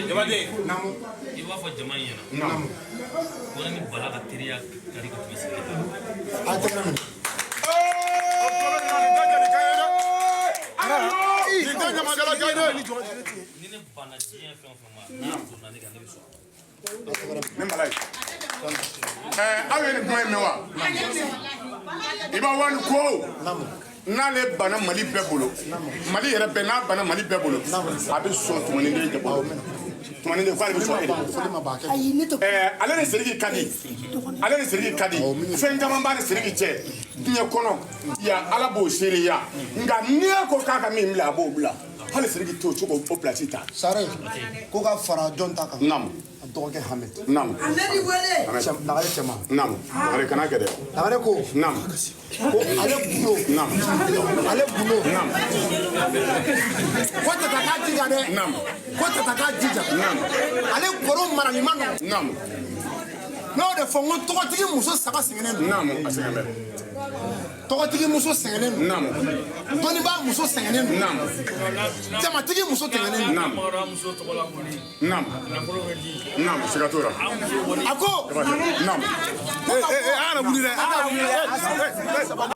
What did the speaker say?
Jabade. Namu. I b'a fɔ jama ɲɛna. Namu. Ko ni Bala ka teriya ka di ka tɛmɛ Sidiki kan. A tɛ na. Ni ne banna diɲɛ fɛn o fɛn ma n'a donna ne kan ne bɛ sɔn. Ne mala ye aw ye nin kuma in mɛn wa i b'a wani ko n'ale bana Mali bɛɛ bolo Mali yɛrɛ bɛɛ n'a bana Mali bɛɛ bolo a bɛ sɔn tumani den de bolo tumani den k'ale bɛ sɔn ale ni Sidiki ka di fɛn caman b'a ni Sidiki cɛ diɲɛ kɔnɔ ya Ala b'o seereya nka n'i ko k'a ka min bila a b'o bila hali Sidiki t'o cogo o place ta Sare ko ka fara Jɔn ta kan naam a dɔgɔkɛ Hamid naam Lagare cɛman naam Lagare kana kɛ dɛ Lagare ko naam ko ale gulo naam naam ko tata k'a jija dɛ naam ko tata k'a jija naam ale kɔrɔ marali man nɔgɔn naam n'o de fɔ n ko tɔgɔtigi muso saba sɛgɛnnen don naam a sɛgɛn bɛ tɔgɔtigi muso sɛgɛnnen don naam dɔnnibaa muso sɛgɛnnen don naam jamatigi muso sɛgɛnnen don naam naam naam siga t'o la a ko naam a kana wuli dɛ